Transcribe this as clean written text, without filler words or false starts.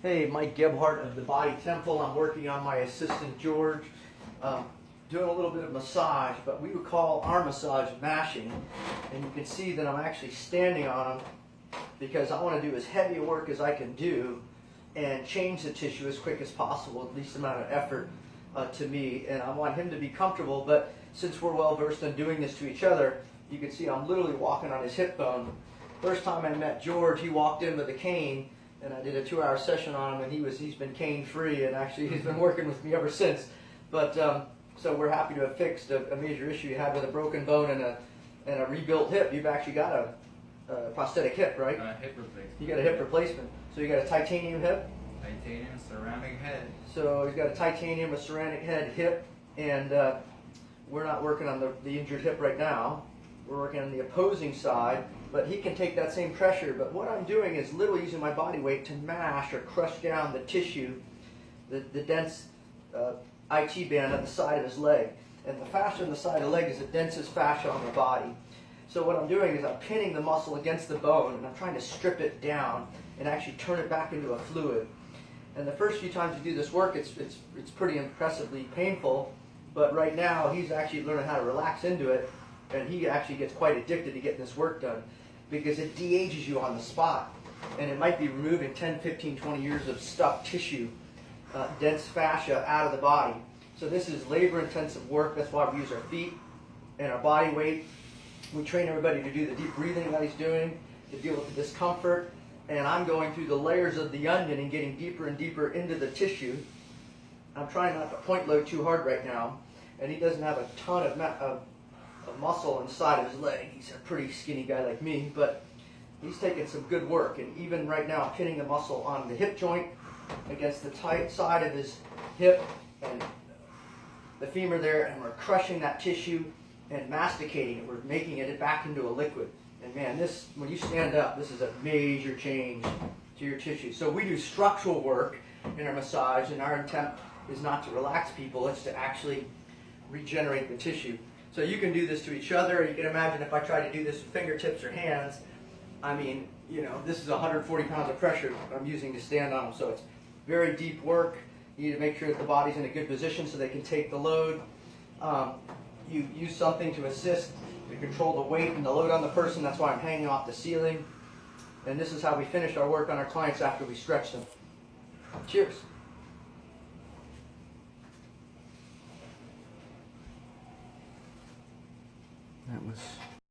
Hey, Mike Gebhardt of the Body Temple. I'm working on my assistant George, doing a little bit of massage, but we would call our massage mashing. And you can see that I'm actually standing on him because I want to do as heavy a work as I can do and change the tissue as quick as possible, at least amount of effort to me. And I want him to be comfortable, but since we're well versed in doing this to each other, you can see I'm literally walking on his hip bone. First time I met George, he walked in with a cane, and I did a 2-hour session on him, and he's been cane free, and actually he's been working with me ever since. But so we're happy to have fixed a major issue you had with a broken bone and a rebuilt hip. You've actually got a prosthetic hip, right? Hip replacement. You got a hip replacement. So you got a titanium hip. Titanium ceramic head. So he's got a titanium, a ceramic head hip, and we're not working on the injured hip right now. We're working on the opposing side, but he can take that same pressure. But what I'm doing is literally using my body weight to mash or crush down the tissue, the dense IT band on the side of his leg. And the fascia on the side of the leg is the densest fascia on the body. So what I'm doing is I'm pinning the muscle against the bone, and I'm trying to strip it down and actually turn it back into a fluid. And the first few times you do this work, it's pretty impressively painful. But right now, he's actually learning how to relax into it. And he actually gets quite addicted to getting this work done because it de-ages you on the spot. And it might be removing 10, 15, 20 years of stuck tissue, dense fascia out of the body. So this is labor-intensive work. That's why we use our feet and our body weight. We train everybody to do the deep breathing that he's doing, to deal with the discomfort. And I'm going through the layers of the onion and getting deeper and deeper into the tissue. I'm trying not to point load too hard right now. And he doesn't have a ton of muscle inside of his leg. He's a pretty skinny guy like me, but he's taking some good work. And even right now, I'm pinning the muscle on the hip joint against the tight side of his hip and the femur there, and we're crushing that tissue and masticating it. We're making it back into a liquid. And man, this, when you stand up, this is a major change to your tissue. So we do structural work in our massage, and our intent is not to relax people, it's to actually regenerate the tissue. So you can do this to each other. You can imagine if I try to do this with fingertips or hands, I mean, you know, this is 140 pounds of pressure I'm using to stand on them. So it's very deep work. You need to make sure that the body's in a good position so they can take the load. You use something to assist to control the weight and the load on the person. That's why I'm hanging off the ceiling. And this is how we finish our work on our clients after we stretch them. Cheers. That was